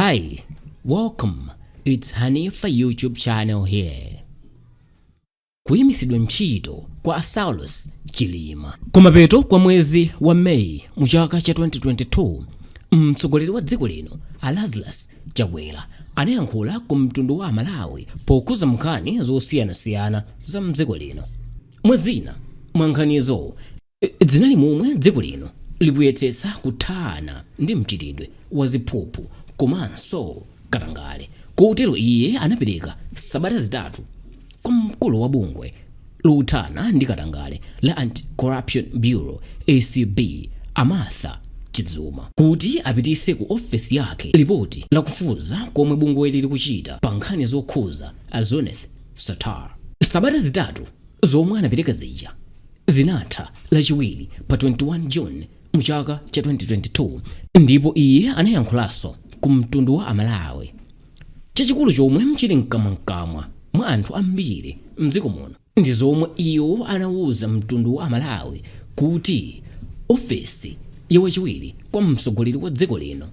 Hi, welcome. It's Hanifa YouTube channel here. Kuyimitsidwa Ntchito kwa Saulos Chilima. Kumapeto kwa mwezi wa Mei mu chaka cha 2022, mtsogoleri wa dziko lino Lazarus Chakwera anayankhula kumtundu wa Malawi pokhuza nkhani zosiyanasiyana za mdziko lino. Mwezina nkhanizo zinali momwe dziko lino likuyetsetsa kuthana ndi mchitidwe wa ziphuphu komanso katangale. Kotero iye anapereka sabata zitatu kwa mkulu wa bungwe lothana ndi katangale la Anti-Corruption Bureau ACB Martha Chizuma kuti apitise ku ofisi yake ripoti la kufuza komwe bungwe lili kuchita pa nkhani zokhuza Zunneth Sattar. Sabata zitatu zomwe anapereka zija zinatha lachiwiri pa 21 June mu chaka cha 2022, ndipo iye anayankhulanso ku mtundu wa Malawi. Chachikulu chomwe mchili mkamwa mwa anthu ambiri mdziko muno ndi zomwe iwo anawuza mtundu wa Malawi kuti ofisi yawachiwiri kwa mtsogoleri wa dziko lino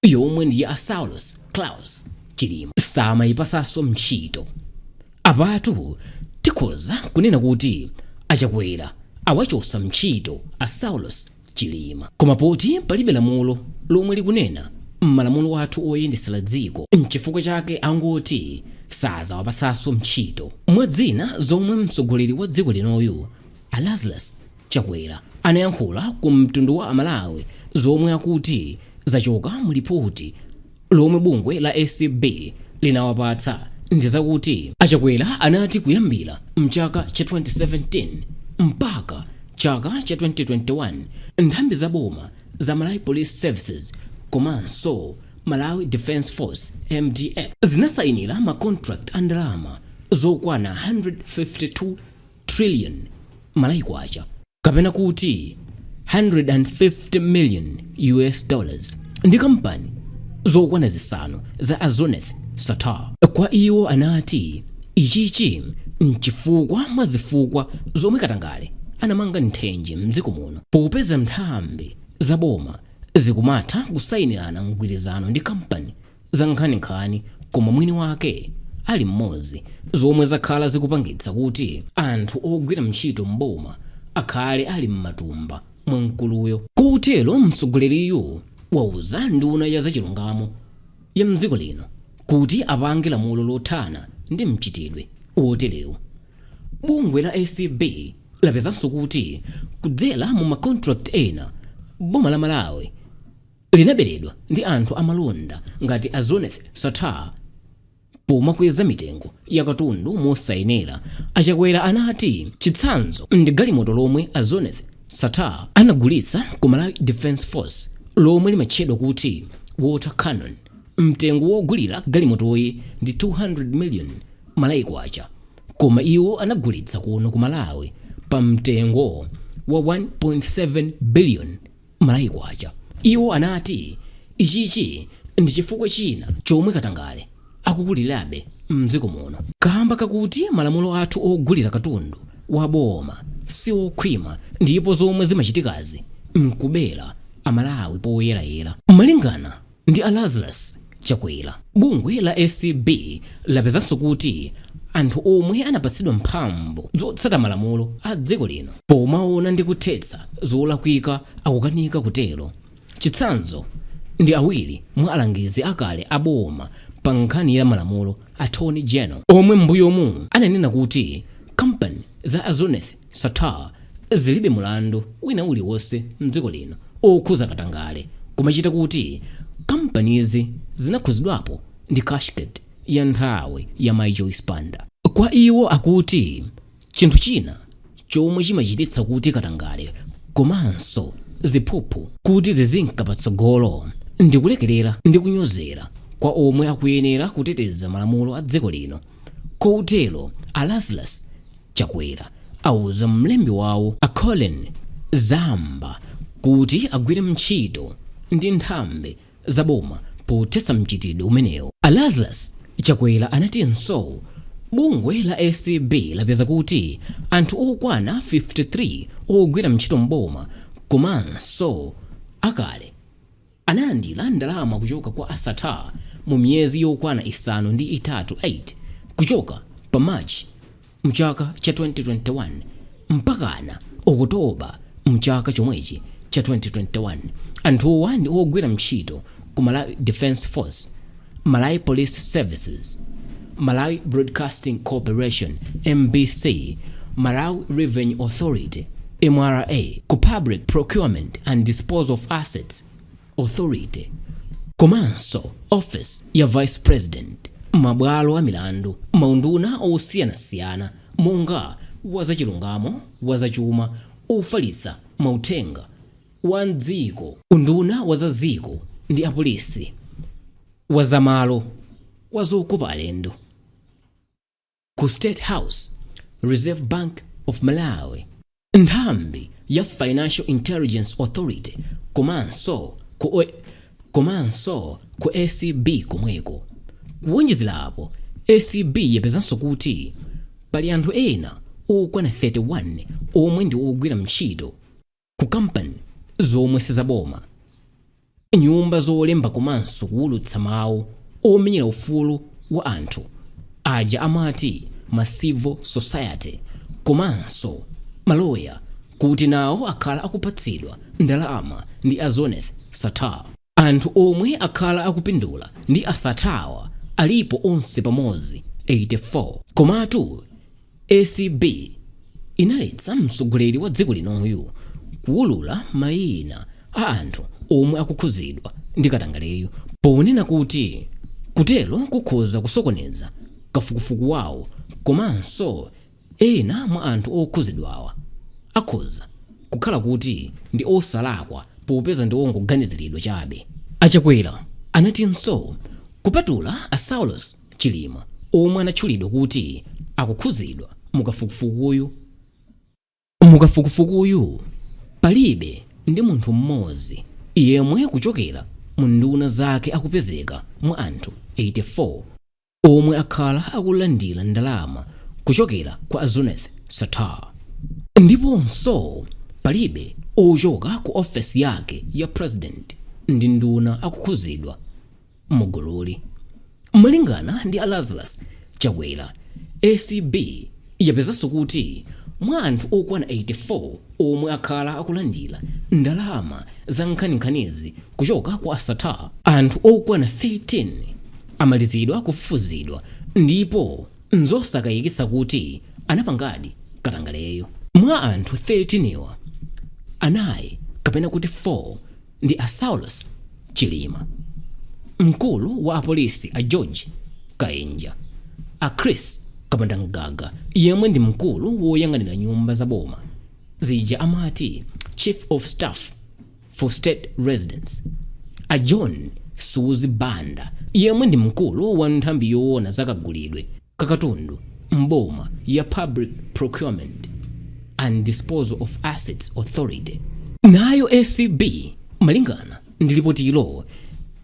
yomwe ndi ya Saulos Chilima samayipasanso ntchito. Apatu tikhoza kunena kuti Chakwera awachotsa ntchito Saulos Chilima, koma poti palibe lamulo lomwe likunena m'malamulo athu oyendetsera dziko, n'chifukwa chake angoti sazawapasanso ntchito. Mwa zina zomwe mtsogoleri wa dziko linoyu Lazarus Chakwera anayankhula ku mtundu wa Malawi zomwe akuti zachoka mu ripoti lomwe bungwe la ACB linawapatsa ndi zakuti Chakwera anati kuyambira mchaka cha 2017 mpaka chaka cha 2021 nthambi za boma za Malawi Police Services komanso Malawi Defense Force MDF zinasayinira macontract andalama zokwana 152 trillion Malawi kwacha, kapena kuti 150 million US dollars ndi kampani zokwana zisanu za Zunneth Sattar. Kwa iwo anati ichichi n'chifukwa mwa zifukwa zomwe katangale anamanga nthenje mdziko muno popeza nthambi za boma zikumatha kusayinirana mgwirizano ndi kampani za nkhani koma mwini wake ali mmodzi, zomwe zakhala zikupangitsa kuti anthu ogwira ntchito mboma akhale ali mmatumba mwa mkuluyo. Kotero mtsogoleriyu wauza nduna ya zachilungamo ya mdziko lino kuti apange lamulo lothana ndi mchitidwe woterewu. Bungwe la ACB lapezanso kuti kudzera mu macontract ena boma la Malawi linaberedwa ndi anthu amalonda ngati Zunneth Sattar pomakweza mitengo ya katundu mosayenera. Chakwera anati chitsanzo ndi galimoto lomwe Zunneth Sattar anagulitsa ku Malawi Defense Force lomwe limatchedwa kuti water cannon. Mtengo wogulira galimotoyi ndi 200 million Malawi kwacha, koma iwo anagulitsa kuno ku Malawi pa mtengo wa 1.7 billion Malawi kwacha. Iwo anati ichichi ndi chifukwa china chomwe katangale akukulirabe mdziko muno, kamba kakuti malamulo athu ogulira katundu wa boma si okhwima ndipo zomwe zimachitikazi mkubera Amalawi poyerayera. Malingana ndi Lazarus Chakwera, bungwe la ACB lapezanso kuti anthu omwe anapatsidwa mphamvu zotsata malamulo a dziko lino pomaona ndi kuthetsa zolakwika akukanika kutero. Chitsanzo ndi awiri mwa alangizi akale aboma pa nkhani ya malamulo Attorney General, omwe mbuyomu ananena kuti kampani za Zunneth Sattar zilibe mulandu wina uliwonse mdziko lino okhuza katangale, kumachita kuti kampanizi zinakhuzidwapo ndi cascade ya nthawi ya Major Spanda. Kwa iwo akuti chinthu china chomwe chimachititsa kuti katangale komanso ziphuphu kuti zizinka patsogolo ndi kulekerera ndi kunyozera kwa omwe akuyenera kuteteza malamulo a dziko lino. Kotero Lazarus Chakwera auza mlembi wawo Colin Zamba kuti agwire ntchito ndi nthambi za boma pothetsa mchitidwe umenewo. Lazarus Chakwera anatinso bungwe la ACB lapeza kuti anthu okwana 53 ogwira ntchito mboma komanso akale analandira ndalama kuchoka kwa Sattar mu miyezi yokwana isanu ndi itatu 8 kuchoka pa March mchaka cha 2021 mpakana Oktoba mchaka chomwechi cha 2021. Anthuwa ndi ogwira ntchito ku Malawi Defense Force, Malawi Police Services, Malawi Broadcasting Corporation MBC, Malawi Revenue Authority MRA, ku Public Procurement and Disposal of Assets Authority, komanso Office ya Vice President, mabwalo a milandu, maunduna osiyanasiyana monga wazachilungamo, wazachuma, ufalitsa mauthenga wa dziko, unduna wazadziko ndi apolisi, wazamalo, wazokopa alendo, ku State House, Reserve Bank of Malawi, nthambi ya Financial Intelligence Authority, komanso ku ACB komweko. Kuwonjezerapo, ACB yapezanso kuti pali anthu ena okwana 31 omwe ndi ogwira ntchito ku kampani zomwe sizaboma, nyumba zolemba komanso kuwulutsa mawu omenyera ufulu wa anthu aja amati ma civil society, komanso maloya kuti nawo akhala akupatsidwa ndalama ndi a Zunneth Sattar. Anthu omwe akhala akupindula ndi a Sattar alipo onse pamodzi 84. Komatu ACB inaletsa mtsogoleri wa dziko linoyu kuwulula mayina a anthu omwe akukhuzidwa ndi katangaleyo, ponena kuti kutero kukhoza kusokoneza kafukufuku wawo, komanso ena mwa anthu okhuzidwawa akhoza kukhala kuti ndi osalakwa popeza ndi ongoganiziridwa chabe. Achakwera anatinso kupatula a Saulos Chilima omwe anatchulidwa kuti akukhuzidwa mukafukufukuyu palibe ndi munthu mmodzi yemwe kuchokera mu nduna zake akupezeka mwa anthu 84 omwe akhala akulandira ndalama kuchokera kwa Zunneth Sattar. Ndiponso palibe ochoka ku ofesi yake ya president ndi nduna akukhuzidwa mugululi. Malingana ndi a Lazarus Chakwera, ACB yapezanso kuti mwa anthu okwana 84 omwe akhala akulandira ndalama za nkhanizi kuchoka kwa Sattar, anthu okwana 13 amalizidwa kufufuzidwa ndipo nzosakayikitsa kuti anapangadi katangaleyo. Mwa anthu 13 anayi kapena kuti 4 ndi a Saulos Chilima, mkulu wa apolisi a George Kaenja, a Chris Kapandangaga yemwe ndi mkulu woyang'anira nyumba za boma zija amati Chief of Staff for State Residence, a John Suzi Banda yemwe ndi mkulu wa nthambi yoona zakagulidwe kakatundu mboma ya Public Procurement and Disposal of Assets Authority. Nayo ACB malingana ndi ripotilo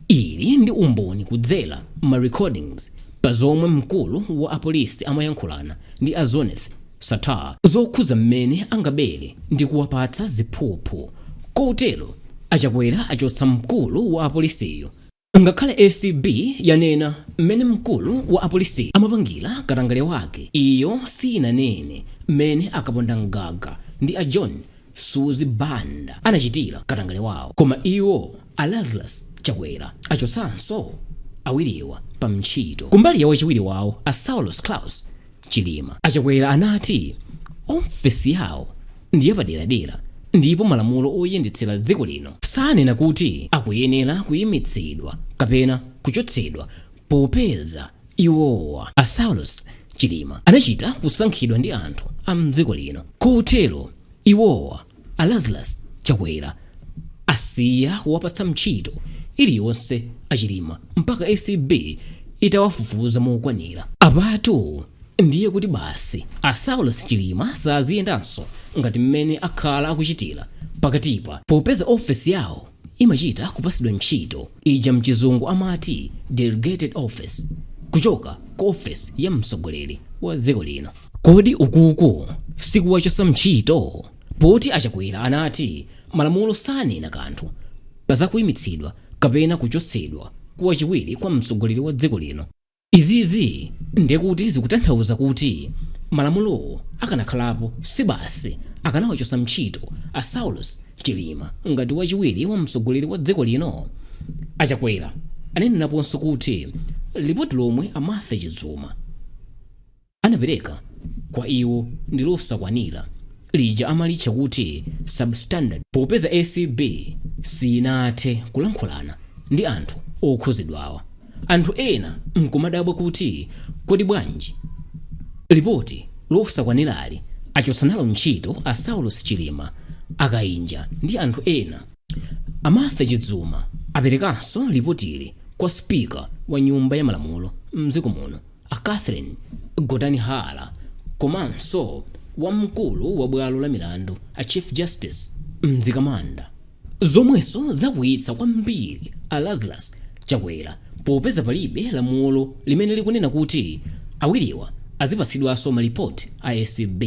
ili ndi umboni kudzera ma recordings pazomwe mkulu wa apolisi amayankhulana ndi a Zunneth Sattar zokhuza mmene angabele ndi kuwapatsa ziphuphu. Kotero Achakwera achotsa mkulu wa apolisiyo. Ngakhale ACB yanena mmene mkulu wa apolisi amapangira katangale wake, iyo sinanene mmene Akapandangaga ndi a John Suzi Banda anachitira katangale wawo, koma iwo a Lazarus Chakwera achotsanso awiriwa pa Ntchito. Kumbali ya wachiwiri wawo a Saulos Chilima, Achakwera anati ofesi yawo ndi yapaderadera ndipo malamulo oyendetsera dziko lino sanena kuti akuyenera kuyimitsidwa kapena kuchotsedwa popeza iwowa a Saulos Chilima anachita kusankhidwa ndi anthu a mdziko lino. Kotero iwowa a Lazarus Chakwera asiya wapatsa ntchito iliyonse Achilima mpaka ACB itawafufuza mokwanira. Apatu ndiye kuti basi a Saulos Chilima saziyendanso ngati mmene akhala akuchitira pakatipa popeza ofesi yawo imachita kupasidwa ntchito ija mchizungu amati delegated office kuchoka ku ofesi ya mtsogoleri wa dziko lino. Kodi ukuku sikuwachotsa ntchito? Poti Achakwera anati malamulo sanena kanthu pazakuyimitsidwa kapena kuchotsedwa kwa chiwiri kwa mtsogoleri wa dziko lino. Izizi ndekuti zikutanthauza kuti malamulo akanakhalapo sibasi akanawachotsa ntchito a Saulos Chilima ngati wachiwiri wa mtsogoleri wa dziko lino. Achakwera anenenaponso kuti lipoti lomwe a Martha Chizuma anapereka kwa iwo ndi losakwanira, lija amalitcha kuti substandard, popeza ACB sinathe kulankhulana ndi anthu okhuzidwawa. Anthu ena nkumadabwa kuti kodi bwanji lipoti losakwanirali achotsa nalo ntchito a Saulos Chilima akayinja ndi anthu ena. A Martha Chizuma aperekanso lipotili kwa spika wa nyumba ya malamulo mdziko muno a Catherine Godanihara, komanso wamkulu wa bwalo la milandu a Chief Justice Mzikamanda. Zomweso zakwitsa kwambiri a Lazarus Chakwera, popeza palibe lamulo limene likunena kuti awiriwa azipatsidwanso malipoti a ACB.